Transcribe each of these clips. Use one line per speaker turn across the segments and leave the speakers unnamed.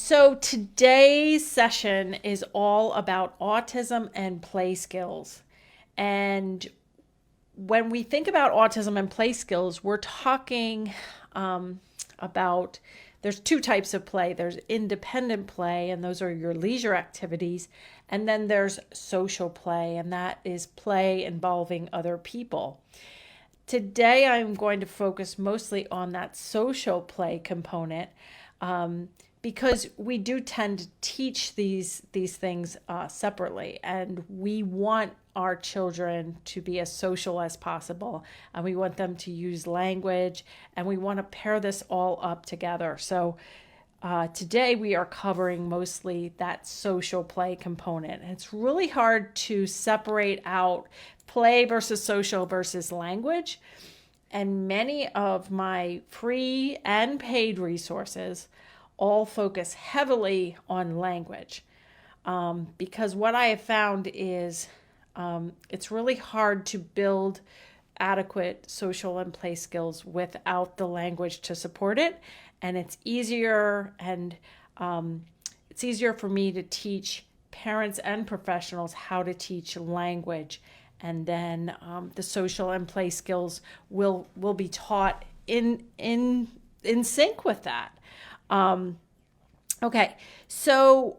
So today's session is all about autism and play skills. And when we think about autism and play skills, we're talking about there's two types of play. There's independent play, and those are your leisure activities. And then there's social play, and that is play involving other people. Today, I'm going to focus mostly on that social play component because we do tend to teach these things separately, and we want our children to be as social as possible, and we want them to use language, and we want to pair this all up together. So today we are covering mostly that social play component. And it's really hard to separate out play versus social versus language. And many of my free and paid resources all focus heavily on language. Because what I have found is it's really hard to build adequate social and play skills without the language to support it. And it's easier for me to teach parents and professionals how to teach language, and then the social and play skills will be taught in sync with that. Okay, so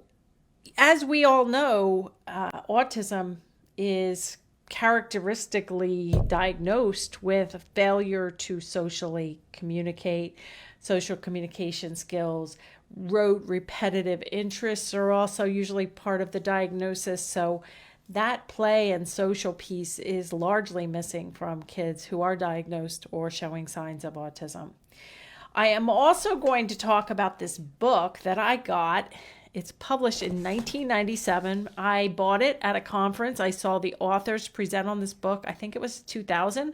as we all know, autism is characteristically diagnosed with failure to socially communicate. Social communication skills, rote repetitive interests are also usually part of the diagnosis. So that play and social piece is largely missing from kids who are diagnosed or showing signs of autism. I am also going to talk about this book that I got. It's published in 1997. I bought it at a conference. I saw the authors present on this book. I think it was 2000.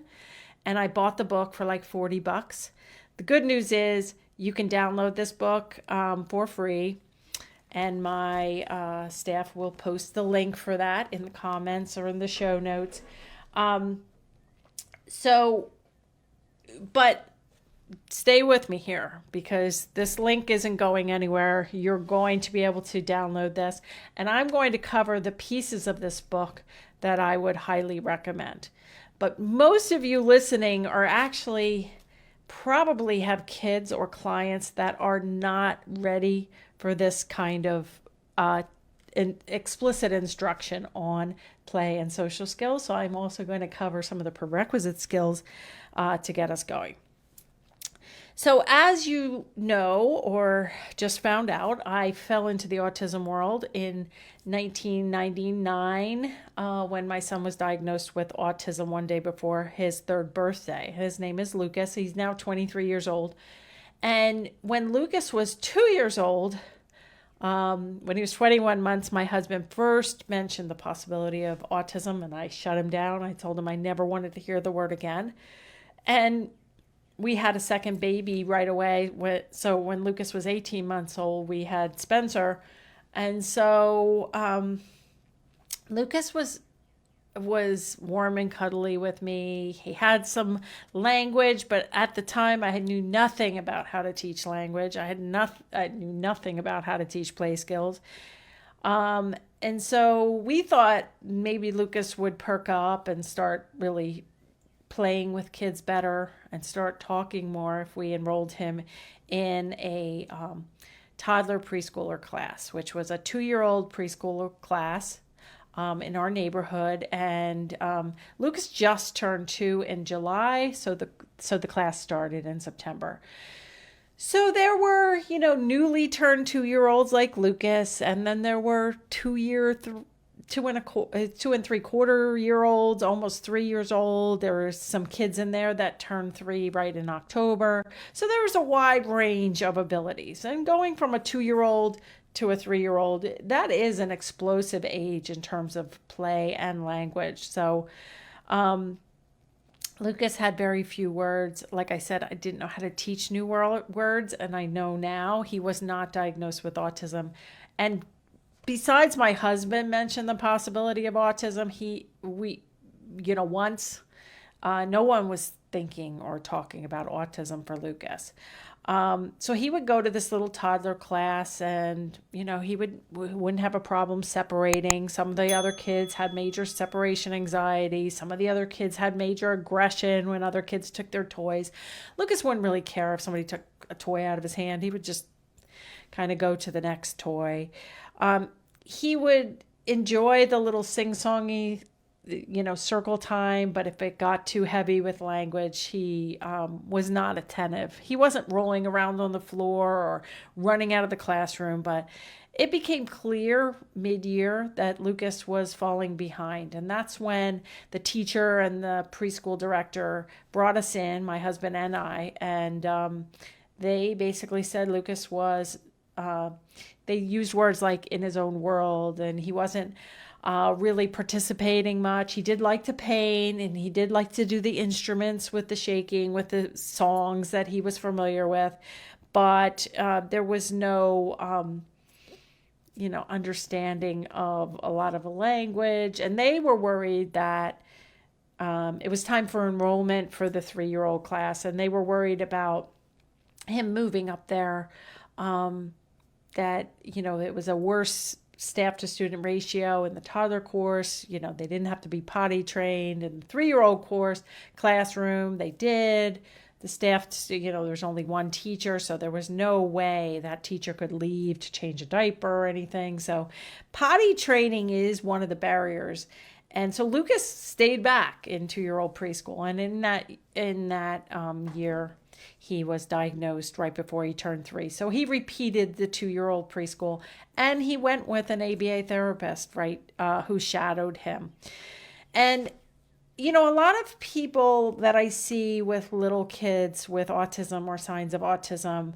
And I bought the book for like $40. The good news is you can download this book for free. And my staff will post the link for that in the comments or in the show notes. But stay with me here because this link isn't going anywhere. You're going to be able to download this. And I'm going to cover the pieces of this book that I would highly recommend. But most of you listening are actually probably have kids or clients that are not ready for this kind of explicit instruction on play and social skills. So I'm also going to cover some of the prerequisite skills to get us going. So as you know, or just found out, I fell into the autism world in 1999 when my son was diagnosed with autism one day before his third birthday. His name is Lucas. He's now 23 years old. And when Lucas was 2 years old, when he was 21 months, my husband first mentioned the possibility of autism, and I shut him down. I told him I never wanted to hear the word again. And we had a second baby right away. So when Lucas was 18 months old, we had Spencer. And so Lucas was warm and cuddly with me. He had some language, but at the time I knew nothing about how to teach language. I knew nothing about how to teach play skills. And so we thought maybe Lucas would perk up and start really playing with kids better and start talking more if we enrolled him in a toddler preschooler class, which was a 2-year-old preschooler class in our neighborhood. And Lucas just turned 2 in July, so the class started in September. So there were, newly turned 2-year-olds like Lucas, and then there were 2 and 3/4-year-olds, almost 3 years old. There were some kids in there that turned 3 right in October. So there was a wide range of abilities. And going from a 2-year-old to a 3-year-old, that is an explosive age in terms of play and language. So Lucas had very few words. Like I said, I didn't know how to teach new words, and I know now he was not diagnosed with autism. And besides my husband mentioned the possibility of autism, once no one was thinking or talking about autism for Lucas. So he would go to this little toddler class, and he wouldn't have a problem separating. Some of the other kids had major separation anxiety. Some of the other kids had major aggression when other kids took their toys. Lucas wouldn't really care if somebody took a toy out of his hand. He would just kind of go to the next toy. He would enjoy the little sing-songy circle time, but if it got too heavy with language, he was not attentive. He wasn't rolling around on the floor or running out of the classroom, but it became clear mid-year that Lucas was falling behind. And that's when the teacher and the preschool director brought us in, my husband and I, and they basically said Lucas was, they used words like in his own world, and he wasn't really participating much. He did like to paint, and he did like to do the instruments with the shaking, with the songs that he was familiar with, but there was no, understanding of a lot of the language, and they were worried that it was time for enrollment for the 3-year-old class, and they were worried about him moving up there, that, it was a worse staff to student ratio in the toddler course. They didn't have to be potty trained. In the 3-year-old classroom, they did. The staff, there's only one teacher, so there was no way that teacher could leave to change a diaper or anything. So potty training is one of the barriers. And so Lucas stayed back in 2-year-old preschool. And in that year, he was diagnosed right before he turned 3. So he repeated the 2-year-old preschool, and he went with an ABA therapist, who shadowed him. And, a lot of people that I see with little kids with autism or signs of autism,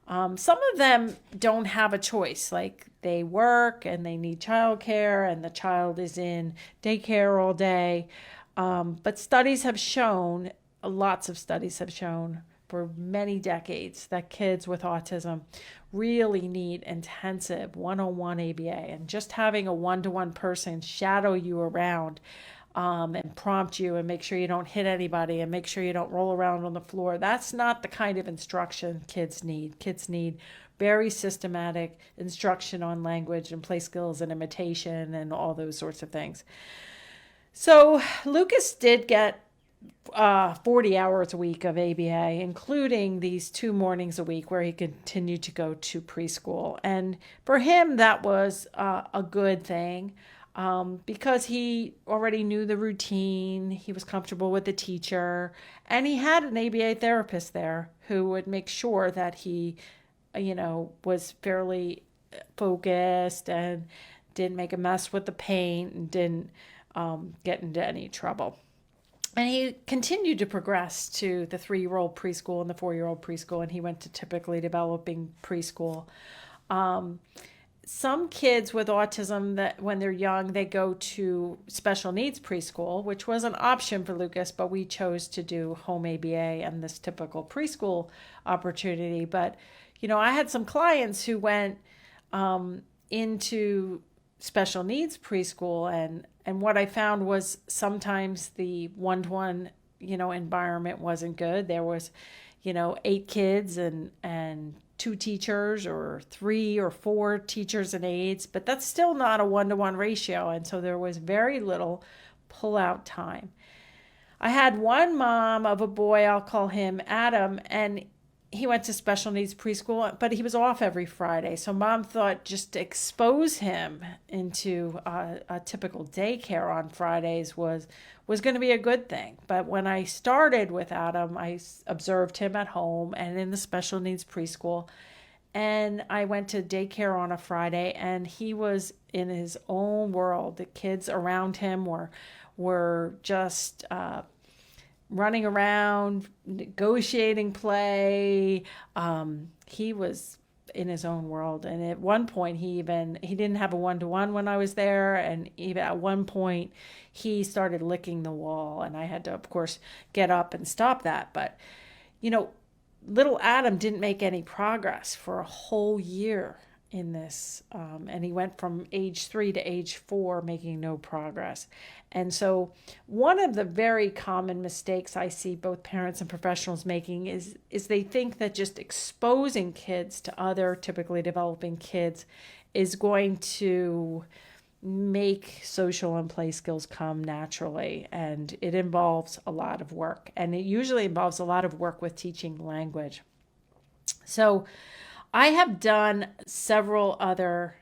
some of them don't have a choice. Like, they work and they need childcare, and the child is in daycare all day. But studies have shown, lots of studies have shown, for many decades, that kids with autism really need intensive one-on-one ABA, and just having a one-to-one person shadow you around and prompt you and make sure you don't hit anybody and make sure you don't roll around on the floor. That's not the kind of instruction kids need. Kids need very systematic instruction on language and play skills and imitation and all those sorts of things. So Lucas did get 40 hours a week of ABA, including these 2 mornings a week where he continued to go to preschool. And for him, that was a good thing because he already knew the routine. He was comfortable with the teacher, and he had an ABA therapist there who would make sure that he, was fairly focused and didn't make a mess with the paint and didn't get into any trouble. And he continued to progress to the 3-year-old preschool and the 4-year-old preschool, and he went to typically developing preschool. Some kids with autism, that when they're young, they go to special needs preschool, which was an option for Lucas, but we chose to do home ABA and this typical preschool opportunity. But, I had some clients who went into special needs preschool, and what I found was sometimes the one-to-one, environment wasn't good. There was, 8 kids and 2 teachers, or 3 or 4 teachers and aides, but that's still not a 1-to-1 ratio. And so there was very little pull-out time. I had one mom of a boy, I'll call him Adam, and he went to special needs preschool, but he was off every Friday. So mom thought just to expose him into a typical daycare on Fridays was going to be a good thing. But when I started with Adam, I observed him at home and in the special needs preschool. And I went to daycare on a Friday, and he was in his own world. The kids around him were just running around, negotiating play. He was in his own world. And at one point, he didn't have a one-to-one when I was there. And even at one point, he started licking the wall. And I had to, of course, get up and stop that. But, little Adam didn't make any progress for a whole year. in this. And he went from age 3 to age 4 making no progress. And so one of the very common mistakes I see both parents and professionals making is they think that just exposing kids to other typically developing kids is going to make social and play skills come naturally. And it involves a lot of work. And it usually involves a lot of work with teaching language. So I have done several other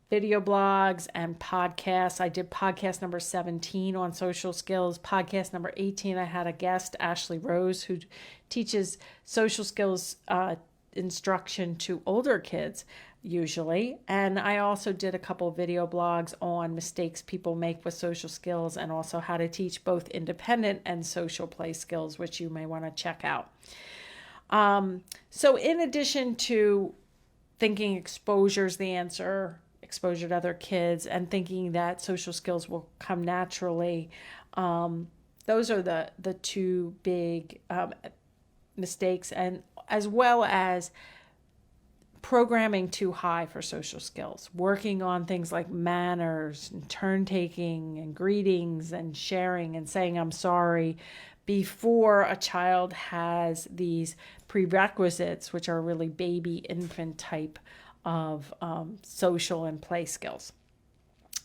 video blogs and podcasts. I did podcast number 17 on social skills. Podcast number 18, I had a guest, Ashley Rose, who teaches social skills instruction to older kids usually. And I also did a couple of video blogs on mistakes people make with social skills and also how to teach both independent and social play skills, which you may want to check out. So in addition to thinking exposure is the answer, exposure to other kids, and thinking that social skills will come naturally, those are the two big mistakes, and as well as programming too high for social skills, working on things like manners and turn taking and greetings and sharing and saying I'm sorry before a child has these prerequisites, which are really baby infant type of social and play skills.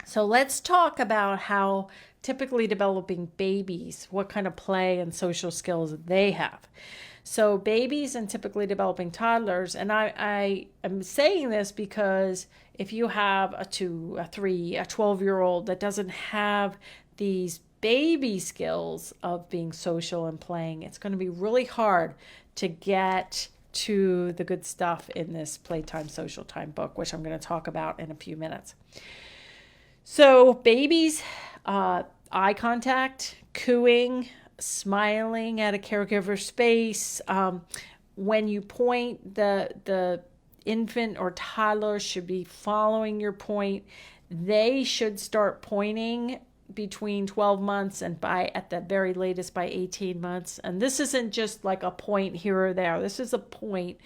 So let's talk about how typically developing babies, what kind of play and social skills they have. So babies and typically developing toddlers, and I am saying this because if you have a 2, a 3, a 12-year-old that doesn't have these baby skills of being social and playing, it's going to be really hard to get to the good stuff in this Playtime Social Time book, which I'm going to talk about in a few minutes. So babies, eye contact, cooing, smiling at a caregiver's face. When you point, the infant or toddler should be following your point. They should start pointing between 12 months and at the very latest by 18 months. And this isn't just like a point here or there. This is a point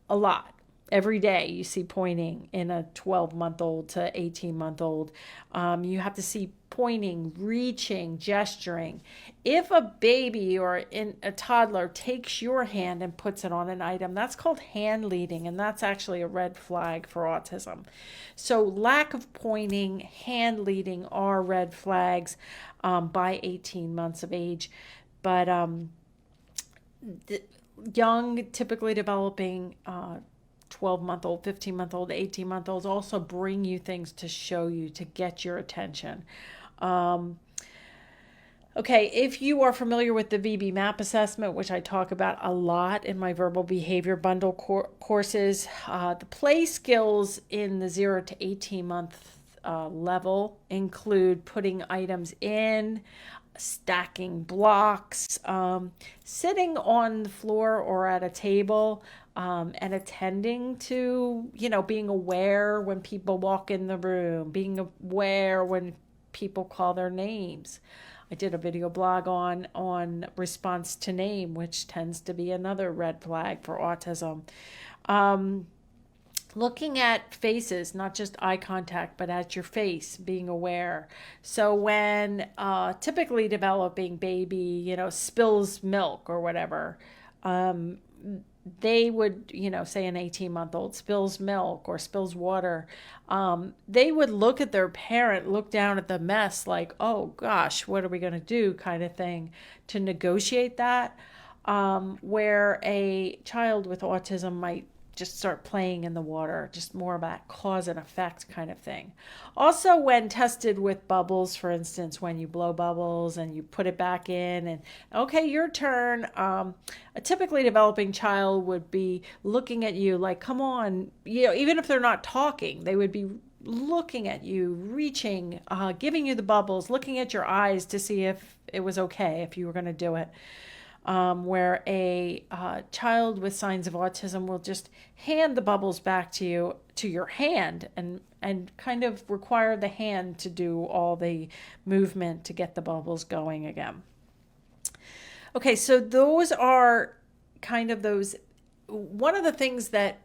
a lot. Every day you see pointing in a 12-month-old to 18-month-old. You have to see pointing, reaching, gesturing. If a baby or a toddler takes your hand and puts it on an item, that's called hand leading, and that's actually a red flag for autism. So lack of pointing, hand leading are red flags by 18 months of age. But young, typically developing 12-month-old, 15-month-old, 18-month-olds also bring you things to show you, to get your attention. Okay, if you are familiar with the VB MAP assessment, which I talk about a lot in my verbal behavior bundle courses, the play skills in the 0 to 18-month level include putting items in, stacking blocks, sitting on the floor or at a table, and attending to, being aware when people walk in the room, being aware when people call their names. I did a video blog on response to name, which tends to be another red flag for autism. Looking at faces, not just eye contact, but at your face, being aware. So when typically developing baby, spills milk or whatever, they would, say an 18-month-old spills milk or spills water, they would look at their parent, look down at the mess like, oh gosh, what are we going to do kind of thing to negotiate that, where a child with autism might just start playing in the water, just more of that cause and effect kind of thing. Also, when tested with bubbles, for instance, when you blow bubbles and you put it back in and, okay, your turn, a typically developing child would be looking at you like, come on, even if they're not talking, they would be looking at you, reaching, giving you the bubbles, looking at your eyes to see if it was okay, if you were going to do it. Where a child with signs of autism will just hand the bubbles back to you, to your hand, and kind of require the hand to do all the movement to get the bubbles going again. Okay, so those are kind of those. One of the things that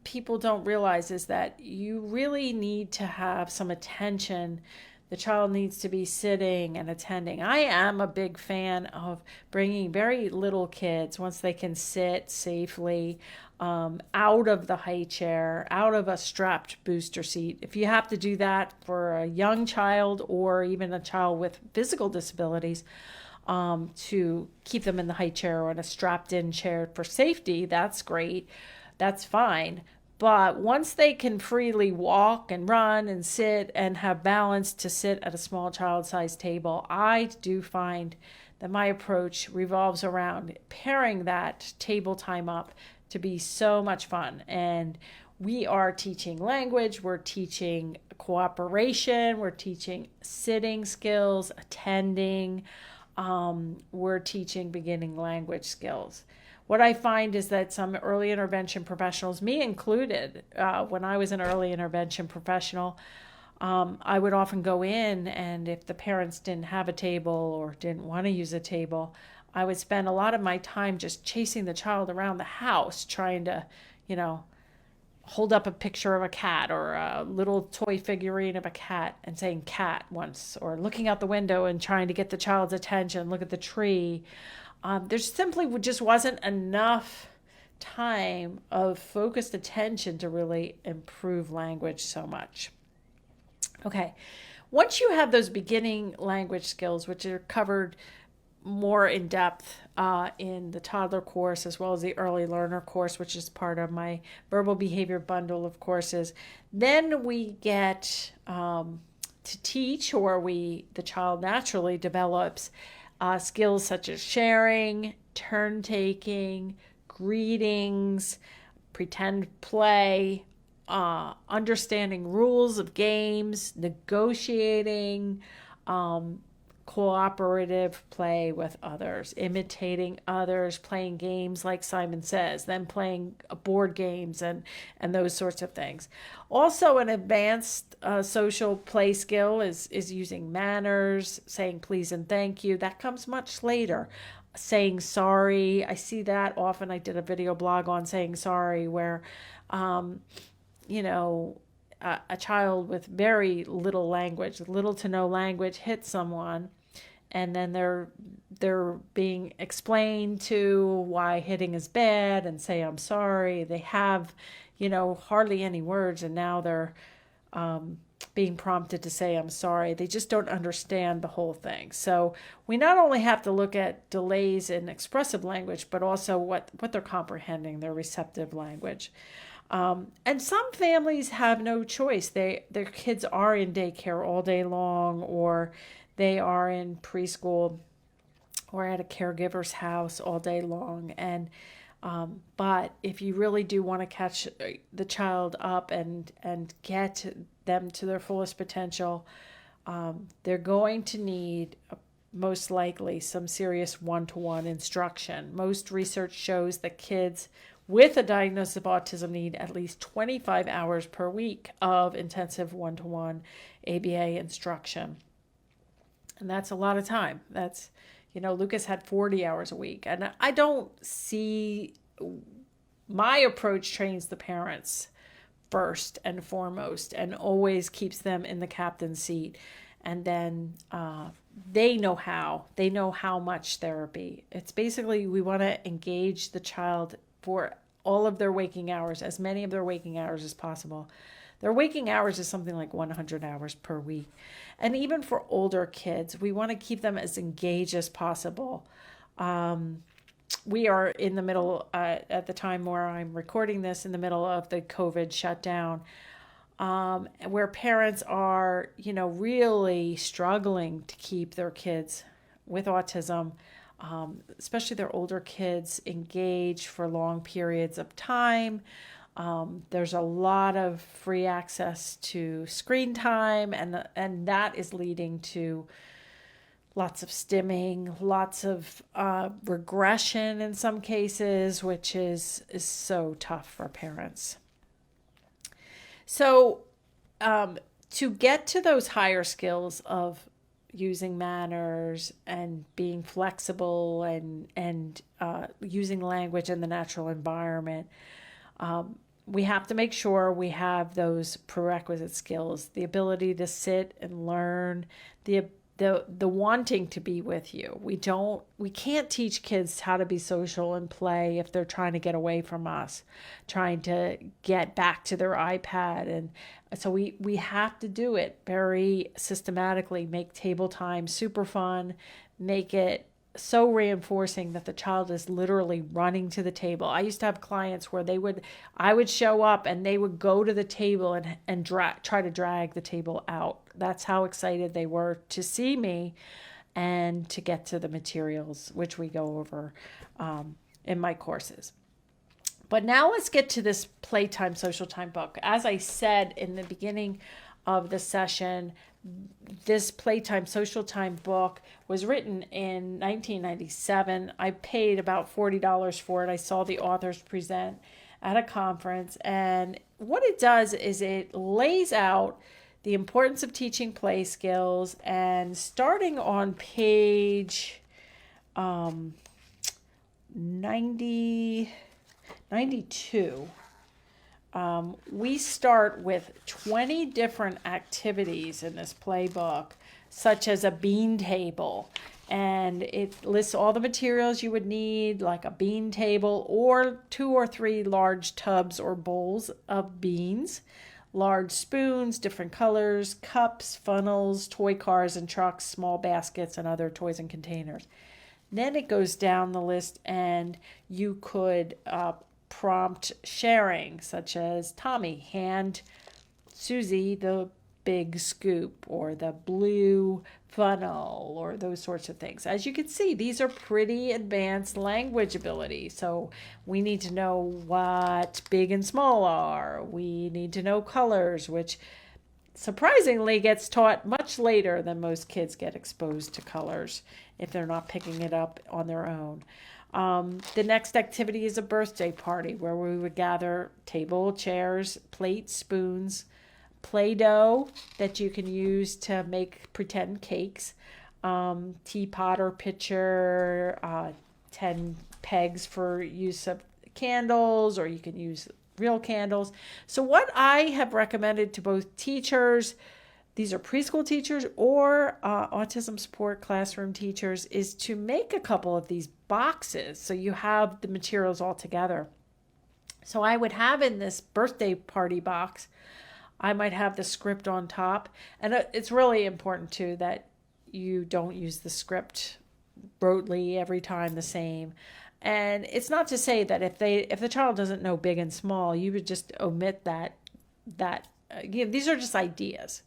people don't realize is that you really need to have some attention. The child needs to be sitting and attending. I am a big fan of bringing very little kids, once they can sit safely, out of the high chair, out of a strapped booster seat. If you have to do that for a young child or even a child with physical disabilities, to keep them in the high chair or in a strapped in chair for safety, that's great. That's fine. But once they can freely walk and run and sit and have balance to sit at a small child-sized table, I do find that my approach revolves around pairing that table time up to be so much fun. And we are teaching language, we're teaching cooperation, we're teaching sitting skills, attending, we're teaching beginning language skills. What I find is that some early intervention professionals, me included, when I was an early intervention professional, I would often go in, and if the parents didn't have a table or didn't want to use a table, I would spend a lot of my time just chasing the child around the house, trying to, hold up a picture of a cat or a little toy figurine of a cat and saying cat once, or looking out the window and trying to get the child's attention, look at the tree. There simply just wasn't enough time of focused attention to really improve language so much. Okay, once you have those beginning language skills, which are covered more in depth in the toddler course as well as the early learner course, which is part of my verbal behavior bundle of courses, then we get to teach, or the child naturally develops skills such as sharing, turn taking, greetings, pretend play, understanding rules of games, negotiating, cooperative play with others, imitating others, playing games like Simon Says, then playing board games and those sorts of things. Also, an advanced social play skill is using manners, saying please and thank you. That comes much later. Saying sorry, I see that often. I did a video blog on saying sorry where, a child with very little language, little to no language, hits someone, and then they're being explained to why hitting is bad and say I'm sorry. They have, hardly any words, and now they're being prompted to say I'm sorry. They just don't understand the whole thing. So we not only have to look at delays in expressive language, but also what they're comprehending, their receptive language. And some families have no choice. Their kids are in daycare all day long, or they are in preschool or at a caregiver's house all day long. And but if you really do want to catch the child up and get them to their fullest potential, they're going to need most likely some serious one-to-one instruction. Most research shows that kids with a diagnosis of autism need at least 25 hours per week of intensive one-to-one ABA instruction. And that's a lot of time. That's, Lucas had 40 hours a week. And I don't see, my approach trains the parents first and foremost and always keeps them in the captain's seat. And then they know how much therapy. It's basically, we want to engage the child for all of their waking hours, as many of their waking hours as possible. Their waking hours is something like 100 hours per week. And even for older kids, we want to keep them as engaged as possible. We are in the middle, at the time where I'm recording this, in the middle of the COVID shutdown, where parents are, really struggling to keep their kids with autism, especially their older kids, engaged for long periods of time. There's a lot of free access to screen time, and that is leading to lots of stimming, lots of regression in some cases, which is so tough for parents. So to get to those higher skills of using manners and being flexible and using language in the natural environment, we have to make sure we have those prerequisite skills, the ability to sit and learn, the wanting to be with you. We can't teach kids how to be social and play if they're trying to get away from us, trying to get back to their iPad. And so we have to do it very systematically, make table time super fun, make it so reinforcing that the child is literally running to the table. I used to have clients where I would show up and they would go to the table and try to drag the table out. That's how excited they were to see me and to get to the materials, which we go over in my courses. But now let's get to this playtime, social time book. As I said in the beginning of the session, this playtime, social time book was written in 1997. I paid about $40 for it. I saw the authors present at a conference. And what it does is it lays out the importance of teaching play skills. And starting on page 92, we start with 20 different activities in this playbook, such as a bean table. And it lists all the materials you would need, like a bean table or 2 or 3 large tubs or bowls of beans, large spoons, different colors, cups, funnels, toy cars and trucks, small baskets, and other toys and containers. Then it goes down the list, and you could prompt sharing, such as Tommy, hand Susie the big scoop or the blue funnel or those sorts of things. As you can see, these are pretty advanced language abilities. So we need to know what big and small are. We need to know colors, which surprisingly gets taught much later than most kids get exposed to colors if they're not picking it up on their own. The next activity is a birthday party where we would gather table, chairs, plates, spoons, Play-Doh that you can use to make pretend cakes, teapot or pitcher, 10 pegs for use of candles, or you can use real candles. So what I have recommended to both teachers, these are preschool teachers or autism support classroom teachers, is to make a couple of these boxes so you have the materials all together. So I would have in this birthday party box, I might have the script on top. And it's really important too that you don't use the script broadly every time the same. And it's not to say that if the child doesn't know big and small, you would just omit that. These are just ideas.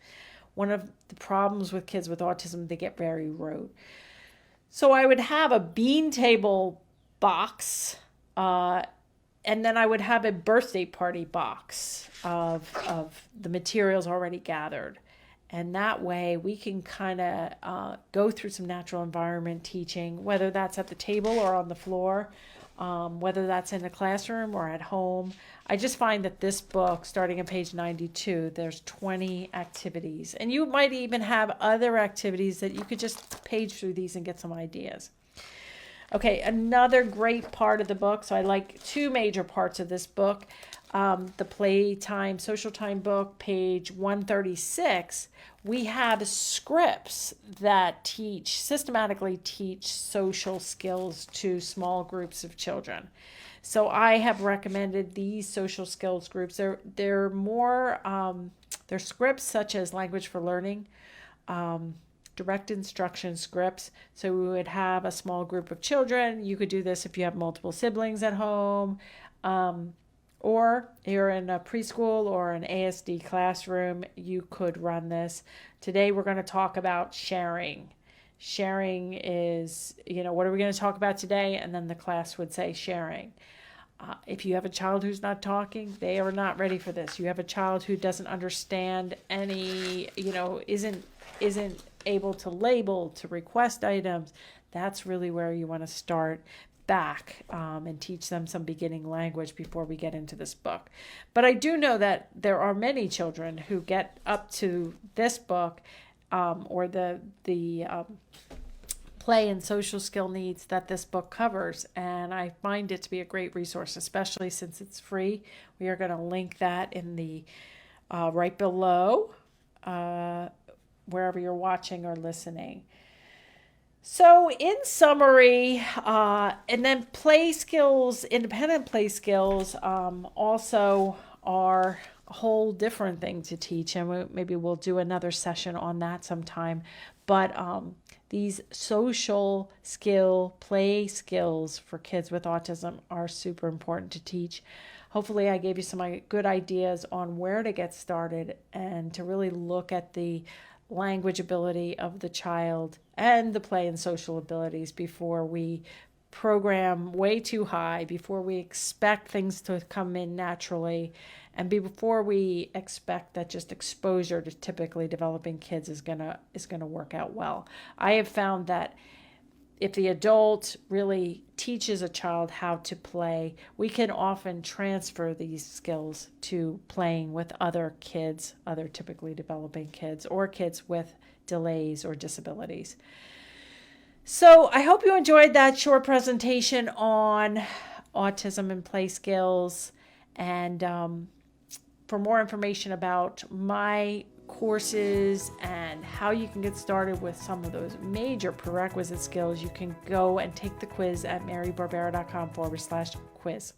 One of the problems with kids with autism, they get very rote. So I would have a bean table box, and then I would have a birthday party box of the materials already gathered. And that way we can kind of go through some natural environment teaching, whether that's at the table or on the floor, whether that's in the classroom or at home. I just find that this book, starting on page 92, there's 20 activities. And you might even have other activities that you could just page through these and get some ideas. Okay, another great part of the book. So I like 2 major parts of this book. The Playtime, Social Time book, page 136, we have scripts that systematically teach social skills to small groups of children. So I have recommended these social skills groups. They're more, they're scripts such as Language for Learning, direct instruction scripts. So we would have a small group of children. You could do this if you have multiple siblings at home, or you're in a preschool or an ASD classroom, you could run this. Today we're going to talk about sharing. Sharing is, what are we going to talk about today? And then the class would say sharing. If you have a child who's not talking, they are not ready for this. You have a child who doesn't understand any, isn't able to label, to request items. That's really where you want to start back and teach them some beginning language before we get into this book. But I do know that there are many children who get up to this book or the play and social skill needs that this book covers. And I find it to be a great resource, especially since it's free. We are going to link that in the right below, wherever you're watching or listening. So in summary, and then play skills, independent play skills, also are a whole different thing to teach. And maybe we'll do another session on that sometime. But these social skill, play skills for kids with autism are super important to teach. Hopefully I gave you some good ideas on where to get started and to really look at the language ability of the child and the play and social abilities before we program way too high, before we expect things to come in naturally, and before we expect that just exposure to typically developing kids is gonna work out well. I have found that if the adult really teaches a child how to play, we can often transfer these skills to playing with other kids, other typically developing kids, or kids with delays or disabilities. So I hope you enjoyed that short presentation on autism and play skills. And for more information about my courses and how you can get started with some of those major prerequisite skills, you can go and take the quiz at marybarbera.com/quiz.